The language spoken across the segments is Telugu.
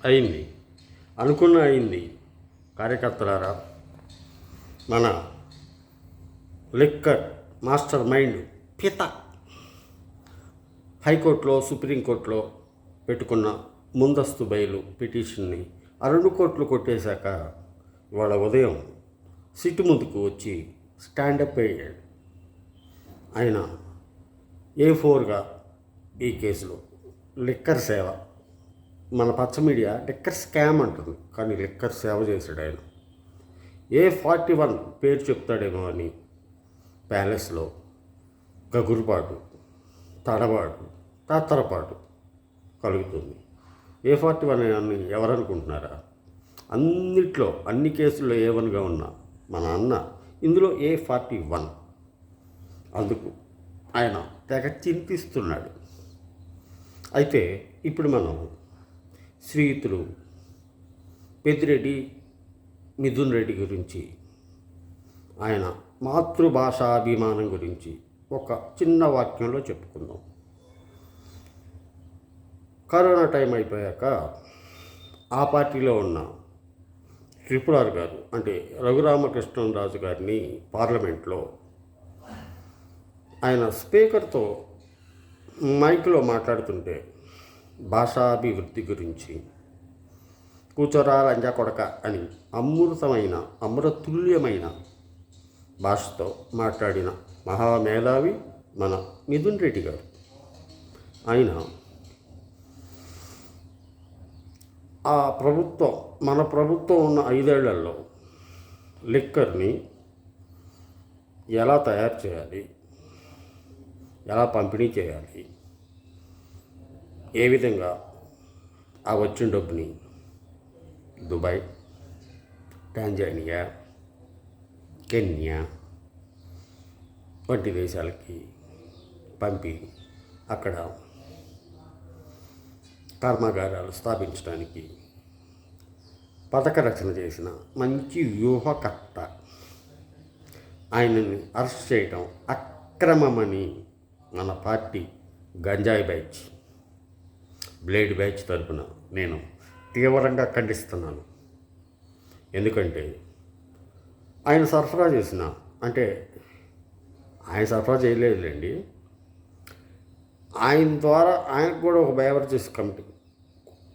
అయింది, అయింది. కార్యకర్తలారా, మన లిక్కర్ మాస్టర్ మైండ్ పిత హైకోర్టులో సుప్రీంకోర్టులో పెట్టుకున్న ముందస్తు బెయిల్ పిటిషన్ని ఆ 2 కోట్లు కొట్టేశాక ఇవాళ ఉదయం సిట్టు ముందుకు వచ్చి స్టాండప్ అయ్యాడు. ఆయన A4గా ఈ కేసులో లిక్కర్ సేవ, మన పచ్చ మీడియా లిక్కర్ స్కామ్ అంటుంది, కానీ లిక్కర్ సేవ చేశాడు ఆయన. A41 పేరు చెప్తాడేమో అని ప్యాలెస్లో గగురుపాటు, తడబాటు, తాత్తరపాటు కలుగుతుంది. A41 అని ఎవరనుకుంటున్నారా? అన్నిట్లో, అన్ని కేసుల్లో A1గా ఉన్న మన అన్న ఇందులో A41. అందుకు ఆయన తెగ చింతిస్తున్నాడు. అయితే ఇప్పుడు మనం శ్రీయుతులు పెద్దిరెడ్డి మిథున్ రెడ్డి గురించి, ఆయన మాతృభాషాభిమానం గురించి ఒక చిన్న వాక్యంలో చెప్పుకుందాం. కరోనా టైం అయిపోయాక ఆ పార్టీలో ఉన్న R గారు, అంటే రఘురామకృష్ణరాజు గారిని పార్లమెంట్లో ఆయన స్పీకర్తో మైక్లో మాట్లాడుతుంటే భాషాభివృద్ధి గురించి కూచోరా లంజా కొడక అని అమృతుల్యమైన భాషతో మాట్లాడిన మహామేధావి మన మిథున్ రెడ్డి గారు. ఆయన మన ప్రభుత్వం ఉన్న 5 ఏళ్లలో లిక్కర్ని ఎలా తయారు చేయాలి, ఎలా పంపిణీ చేయాలి, ఏ విధంగా ఆ వచ్చిన డబ్బుని దుబాయ్, టాంజానియా, కెన్యా వంటి దేశాలకి పంపి అక్కడ కర్మాగారాలు స్థాపించడానికి పథక రచన చేసిన మంచి వ్యూహకర్త. ఆయనని అరెస్ట్ చేయటం అక్రమమని మన పార్టీ గంజాయి బ్యాచ్, బ్లేడ్ బ్యాచ్ తరపున నేను తీవ్రంగా ఖండిస్తున్నాను. ఎందుకంటే ఆయన సరఫరా చేసిన, అంటే ఆయన సరఫరా చేయలేదులేండి, ఆయన ద్వారా ఆయనకు కూడా ఒక బేవరేజెస్ కమిటీ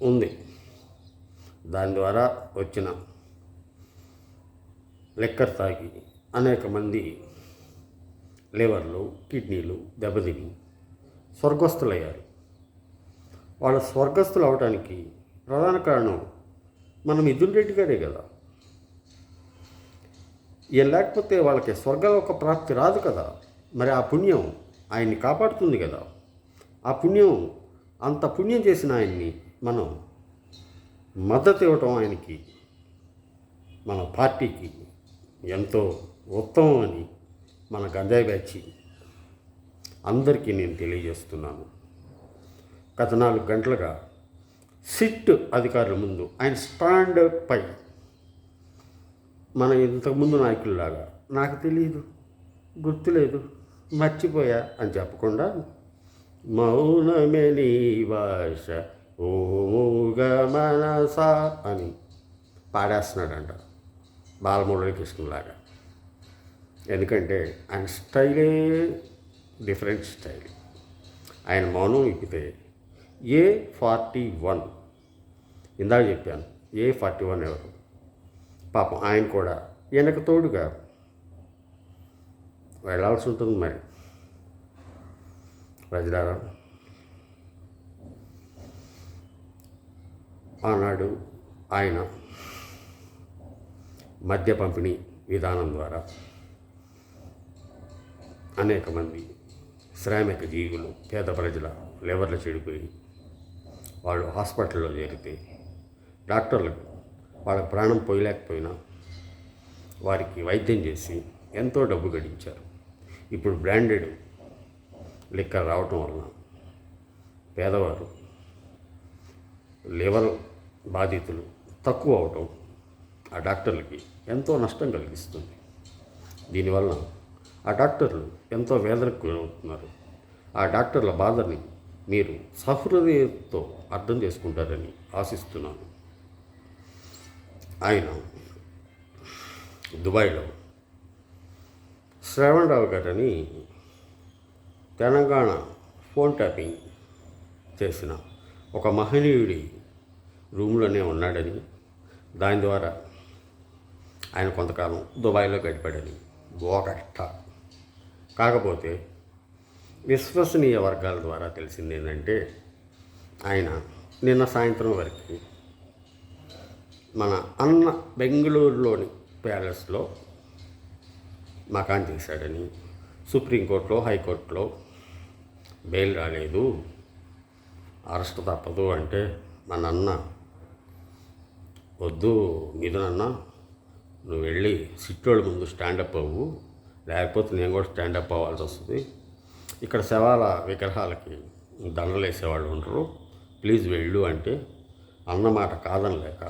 ఉంది. దాని ద్వారా వచ్చిన లిక్కర్ తాగి అనేక మంది లివర్లు, కిడ్నీలు దెబ్బతిని స్వర్గస్థులయ్యారు. వాళ్ళ స్వర్గస్థులు అవడానికి ప్రధాన కారణం మన మిథున్ రెడ్డి గారే కదా. ఏం లేకపోతే వాళ్ళకి స్వర్గలోక ప్రాప్తి రాదు కదా. మరి ఆ పుణ్యం ఆయన్ని కాపాడుతుంది కదా. ఆ పుణ్యం, అంత పుణ్యం చేసిన ఆయన్ని మనం మద్దతు ఇవ్వటం ఆయనకి, మన పార్టీకి ఎంతో ఉత్తమం అని మన గంజాయి బ్యాచి అందరికీ నేను తెలియజేస్తున్నాను. గత 4 గంటలుగా సిట్ అధికారుల ముందు ఆయన స్టాండ్ పై మన ఇంతకుముందు నాయకుల్లాగా నాకు తెలియదు, గుర్తులేదు, మర్చిపోయా అని చెప్పకుండా మౌనమే నీ భాష ఓమూగ మనస అని పాడేస్తున్నాడంట బాలమురళీకృష్ణలాగా. ఎందుకంటే ఆయన స్టైలే డిఫరెంట్ స్టైల్. ఆయన మౌనం ఇప్పితే A41, ఇందాక చెప్పాను A41 ఎవరు, పాపం ఆయన కూడా వెనక తోడుగా వెళ్ళాల్సి ఉంటుంది. మరి ప్రజలారా, ఆనాడు ఆయన మద్య పంపిణీ విధానం ద్వారా అనేక మంది శ్రామిక జీవులు, పేద ప్రజల లివర్లు చెడిపోయి వాళ్ళు హాస్పిటల్లో చేరితే డాక్టర్లకు వాళ్ళ ప్రాణం పోయలేకపోయినా వారికి వైద్యం చేసి ఎంతో డబ్బు గడించారు. ఇప్పుడు బ్రాండెడ్ లిక్కర్ రావటం వలన పేదవారు లివర్ బాధితులు తక్కువ అవటం ఆ డాక్టర్లకి ఎంతో నష్టం కలిగిస్తుంది. దీనివల్ల ఆ డాక్టర్లు ఎంతో వేదనకు గురవుతున్నారు. ఆ డాక్టర్ల బాధని మీరు సహృదయంతో అర్థం చేసుకుంటారని ఆశిస్తున్నాను. ఆయన దుబాయ్లో శ్రవణ్ రావు గారని తెలంగాణ ఫోన్ ట్యాపింగ్ చేసిన ఒక మహనీయుడి రూమ్లోనే ఉన్నాడని, దాని ద్వారా ఆయన కొంతకాలం దుబాయ్లో గడిపాడని గోగట్ట. కాకపోతే విశ్వసనీయ వర్గాల ద్వారా తెలిసింది ఏంటంటే, ఆయన నిన్న సాయంత్రం వరకు మన అన్న బెంగళూరులోని ప్యాలెస్లో మకాన్ చేశాడని, సుప్రీంకోర్టులో హైకోర్టులో బెయిల్ రాలేదు, అరెస్ట్ తప్పదు అంటే మా నాన్న వద్దు మిథునన్న, నువ్వు వెళ్ళి సిట్టోళ్ళ ముందు స్టాండప్ అవ్వు, లేకపోతే నేను కూడా స్టాండప్ అవ్వాల్సి వస్తుంది, ఇక్కడ శవాల విగ్రహాలకి దండలు వేసేవాళ్ళు ఉండరు, ప్లీజ్ వెళ్ళు అంటే అన్నమాట కాదనలేక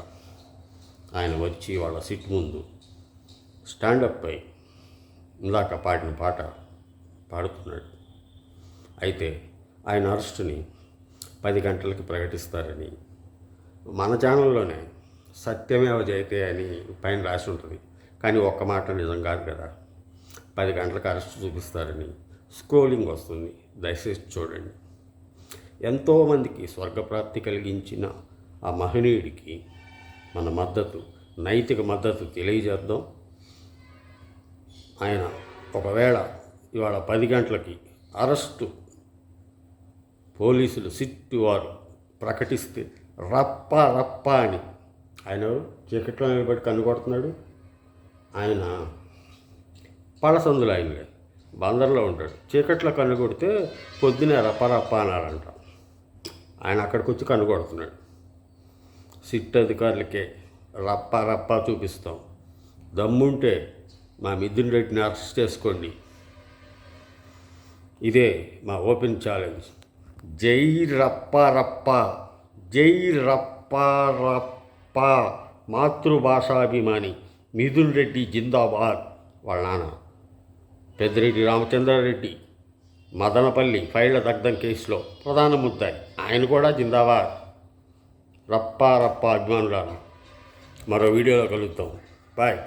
ఆయన వచ్చి వాళ్ళ సిట్ ముందు స్టాండప్ అయి ఇందాక పాడిన పాట పాడుతున్నాడు. అయితే ఆయన అరెస్టుని 10 గంటలకి ప్రకటిస్తారని మన ఛానల్లోనే సత్యమేవ జయతే అని పైన రాసి ఉంటుంది. కానీ ఒక్క మాట నిజం కాదు కదా. 10 గంటలకు అరెస్ట్ చూపిస్తారని స్క్రోలింగ్ వస్తుంది, దయచేసి చూడండి. ఎంతోమందికి స్వర్గప్రాప్తి కలిగించిన ఆ మహనీయుడికి మన మద్దతు, నైతిక మద్దతు తెలియజేద్దాం. ఆయన ఒకవేళ ఇవాళ 10 గంటలకి అరెస్టు పోలీసులు సిట్టు వారు ప్రకటిస్తే రప్ప రప్ప అని ఆయన చీకట్లో నిలబడి కన్నుకొడుతున్నాడు. ఆయన పడసందులు ఆయనలే బందర్లో ఉంటాడు. చీకట్లో కన్ను కొడితే పొద్దునే రప్ప రప్ప అన్నారంట. ఆయన అక్కడికి వచ్చి కన్ను కొడుతున్నాడు. సిట్ అధికారులకే రప్ప రప్ప చూపిస్తాం, దమ్ముంటే మా మిథున్ రెడ్డిని అరెస్ట్ చేసుకోండి. ఇదే మా ఓపెన్ ఛాలెంజ్. జై రప్ప రప్ప, జై రప్ప రప్ప. మాతృభాషాభిమాని మిథున్ రెడ్డి జిందాబాద్. వాళ్ళ నాన్న పెద్దిరెడ్డి రామచంద్రారెడ్డి మదనపల్లి ఫైళ్ల దగ్ధం కేసులో ప్రధాన ముద్దాయి, ఆయన కూడా జిందాబాద్. రప్ప రప్ప అభిమానులను మరో వీడియోలో కలుద్దాం. బాయ్.